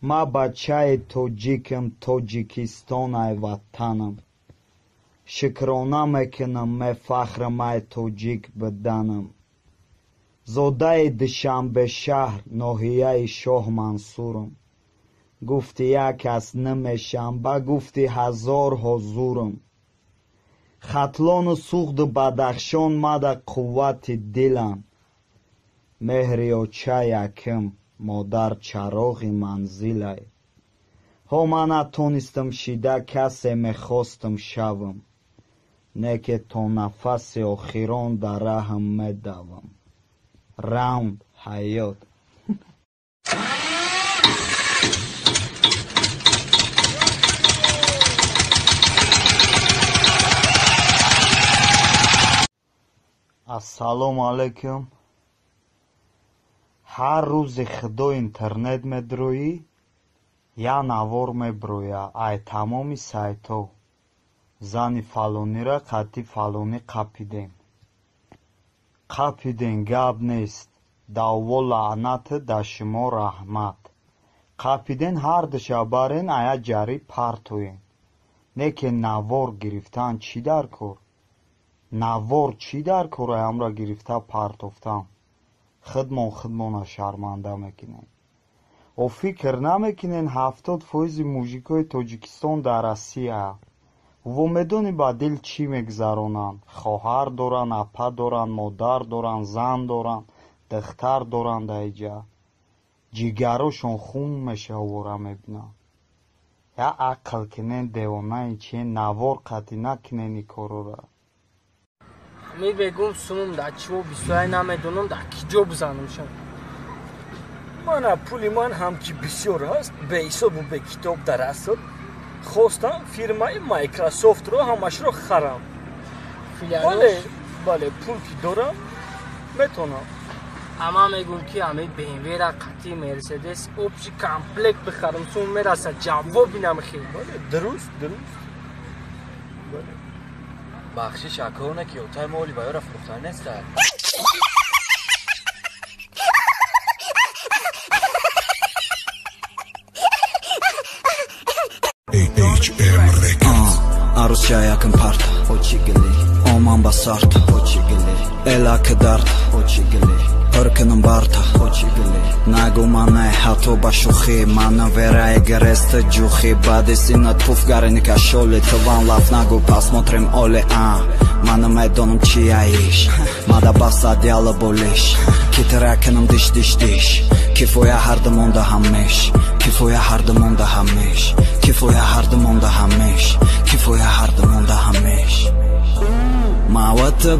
ма бачаи тоҷикам, Тоҷикистон ай ватанам. Шукрона мекунам мефахрам ай тоҷик биданам. зодаи Душанбешаҳр, ноҳияи Шоҳ Мансурам. гуфти як аст намешам, ба гуфти ҳазор ҳозурам. хатлону суғду бадахшон мада қуввати дилам. меҳри оча яким, модар чароғи манзилай. ҳо ман натонистам шида касе мехостам шавам. не ки то нафаси охирон дар раҳм медавам. раунд ҳаёт. ассалому алайкум. ҳар рӯзи худо интернет медроӣ, я навор меброя, ай тамоми сайто. зани фалонира қатъи фалонӣ қапидем. қапидем гап нест. давво лаънате да шумо раҳмат. қапиден ҳар душабарен ая ҷари партоен. не ки навор гирифтан чӣ дар кор? навор чӣ дар кор аямра гирифта партофтан? худмона шарманда мекунем. о фикр намекунен 70% мужикои Тоҷикистон дар Россия. во медонӣ ба дил чӣ мегзаронанд? хоҳар доранд, апа доранд, модар доранд, зан доранд, духтар доранд. айҷа ҷигарошон хун мешавора мебинанд. я ақл кунен девонаи чи навор қатъи накунен и корора. ми бегум сумум дар чиво бисоя намедонам дар ки ҷо бизанамшон. мана пули ман ҳам ки бисёр ҳаст, беҳисобу бекитоб дар аср. хостам фирмаи Майкрософтро ҳамашро харам. бале пул ки дорам метонам. ҳама мегӯм ки ҳамаи бмвра қатъи мерседес общи комплект бихарам, сум мераса ҷавоби намехем. дуруст. бахшиш акона ки отаи ма оливайёра фурӯхтан неста. арӯзча якм парта оман ба сарта элаки дарта пиркинам барта нагу мане ҳатто ба шӯхӣ мана вераи гереста ҷӯхӣ баъди синат пуфгарини кашоли туван лаф нагу пас мотрем оли мана медонам чи аиш мада баса дяла болиш китеракинам диш кифоя ҳардамонда ҳамеш кифоя ҳардамонда ҳамеш кифоя ҳардамонда ҳамеш кифоя ҳардамонда ҳамеш мавата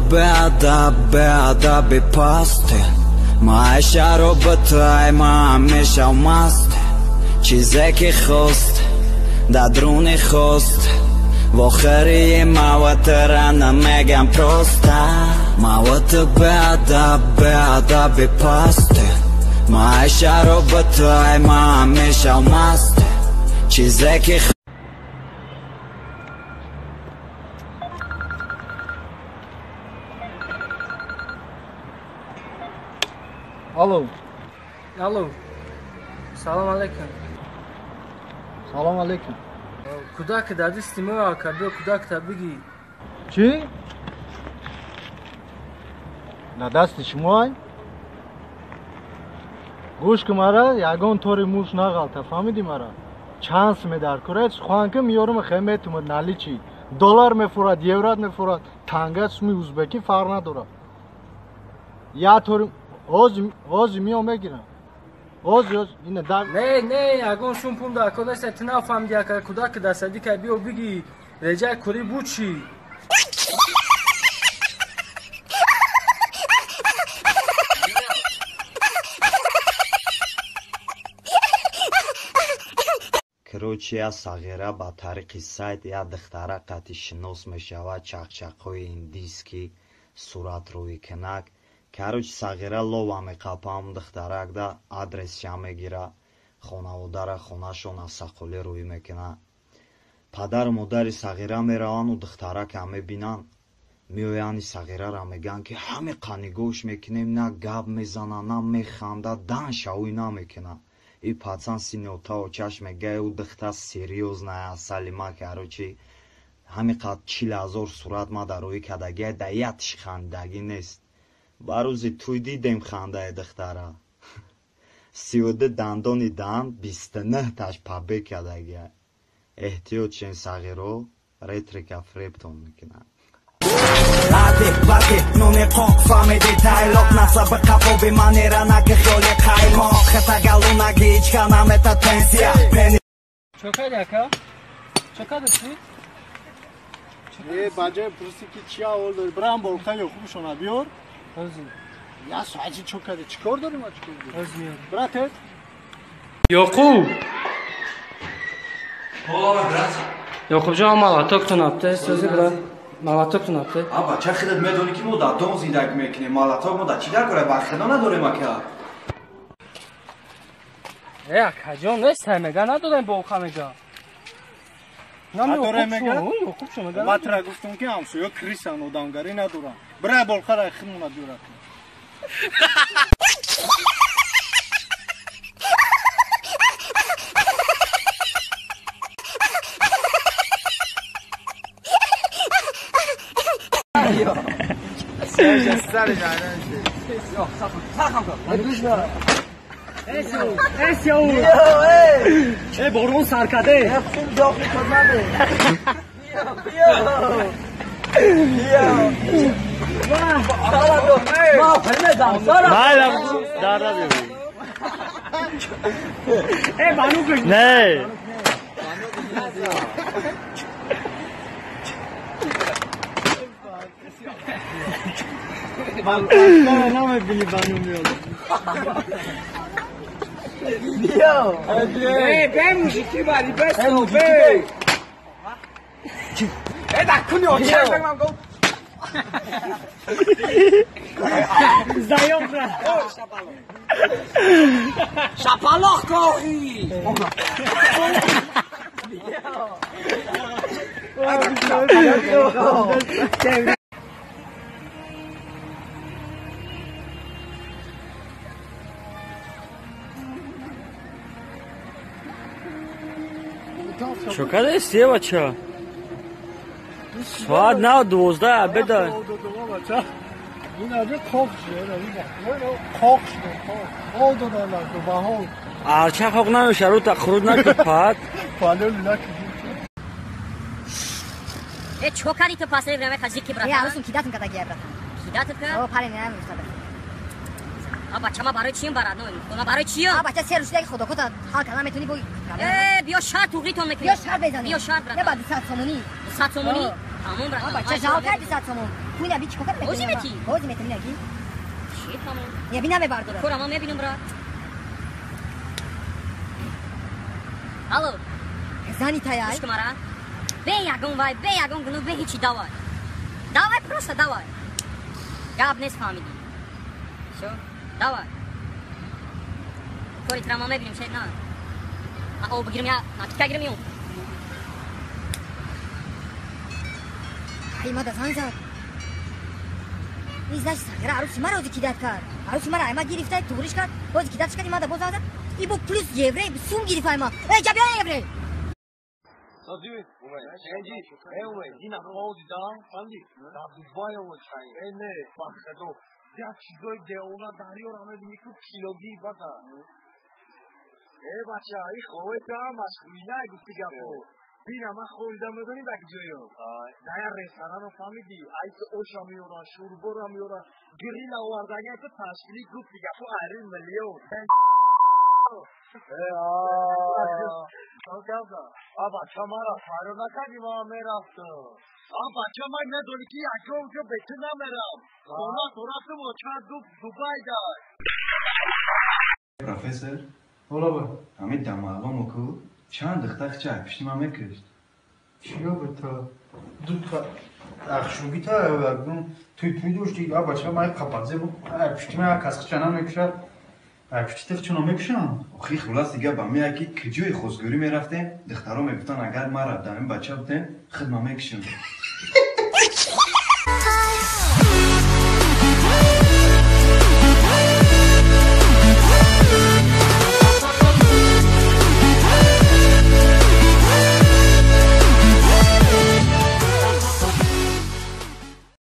беадаби пасте маъшаро битай ма ҳамеша маст чизе ки хост дадруни хост вохари маватара намегам проста мавата беадаби пасте маъшаро битай ма ҳамеша маст чизе ки алло салом алейкум. салом алейкум. кӯдак дар дисти мева кардо кӯдакта бигӣ. чӣ? дар дасти шумоай? гӯш кӣ мара ягон тори муш нағалта фаҳмиди мара чанс медаркуред хуанка миёрам хеметумад нали чӣ доллар мефурад еврат мефурад танга суми узбекӣ фарқ надорад я тори ҳозир миём мегирам ҳозир ина дар не ягон сум пул дар кор нест ти нафаҳмиди яка кӯдаки дар садика биё бигӣ реҷаи кӯри бу чӣ. короче я сағира ба тариқи сайт я духтара қатъи шинос мешавад чақчақҳои индийский суратрӯӣ кунак. короче сағира лова меқапам духтарак да адресша мегира хонаводара хонашон аз сақолӣ рӯӣ мекуна. падару модари сағира меравану духтарака мебинанд меояни сағирара мегӯянд ки ҳамеқа нигоҳш мекунем на гап мезана на механда дан шавӣ намекуна. и пацан синота очаш мегае у духта серьёзная салима короче ҳамиқад 40,000 сурат ма дар рӯи кадагия да ятш хандагӣ нест ба рӯзи туй дидем хандаи духтара 32 дандони дан 29 таш пабе кадагия эҳтиёт шен сағиро ретрика фрептон мекунад Лати, нуни қоқ фамиди тайлоқ насаби қафоби манера наки хёли қаймоқ хата галунаги ичка намета пенсия Чокади ака? Чокади чӣ? баҷаи пурсӣ ки чия ҳол дори бирам болхаё хубшона биёр Ҳозир. я соати чокади чӣ кор дорим чикор дорим Ҳозир. братет Ёқуб. О, брат. Ёқубҷон малатоктун апте, сӯзи брат. Малатоктун апте. Аба, ча хидат медони ки мо да дом зиндаг мекунем. Малаток мо да чӣ дар кора вахтино надорем ака. Акаҷон нестай мега надодем бо оқа мега. надорем мега Ёқубшон мега. ватра гуфтум ки ҳамсоё крисан одамгарӣ надорам бирай болхара химона биёрад борон саркаде. намебини бану миёд мужики бари бесо бе. дакуни очак ман гол. Заём бра. Шапалох коҳи. Чокаде се бача? Соат на 12 обеда. ин аҷо қоқ шуда қоқ шуда қол додалар то баҳол арча хоқ намеша рӯ та хуруҷ накуд пад. палё лаки чокади то пасре време хазики брат. Я арусум кидатум кадагия брат. Кидату ка? О, паре не мустад. А бачама барои чӣ барад? Она барои чӣ? А бача се рушдаги худокота ҳал кана метуни бо. Биё шар туғритон мекунӣ. Биё шар безани. Биё шар брат. Не ба 200 сомонӣ. 200 сомонӣ? Тамом брат. А бача жал кар 200 сомон. Куина би чӣ кор метуни? Бозӣ метӣ? Бозӣ метуни аги. Чӣ тамом? Я би намебардорам. Кора ман мебинам брат. Алло. Зани таяй. Гӯш кун мара. Бе ягон вай, бе ягон гуну, бе ҳичи давай. Давай просто давай. Гап нест фаҳмидӣ. Всё? Давай. Кори тра ман мебинем шаид на. Ман об бигирам я накитка гирам ё. Ай мада зан зад. Ин значит сагира аруси мара ози кидат кард. Аруси мара айма гирифта туғриш кард. Ози кидатш кард мада боз зад. И бо плюс еврей сум гирифт айма. Эй ҷабиён еврей. Садиви, энҷи, эве, дина ходи да, фанди, да Дубай овочай, эне, бахшадо, я чизои деона дарёра мебини ку килоги бата. бача, и хове тамаш, минай гуфти гапо. Бина, ман хоида медони да киҷоё. Дая ресторану фамиди, айти оша меёра, шурбора меёра, гирина овардагия ту ташкили гуфти гапо 1 миллион. Аба чамара фаро накади ма мерафту. Аба чамай медони ки якҷо бету намерам. Она торафтум оча Дубай дай. Профессор, ҳола ба ҳамин дамаълумо ку чанд духта хичай пишти ман мекушт. чиё бата дутка ахшугита ягон туй дошти а бача май қападзе бо пишти май кас хичана мекушад пишти хичана мекушам охи хулас дига ба мея ки киҷои хозгӯрӣ мерафтем духтаро мегуфтан агар мара дамин бача бутем хидма мекушем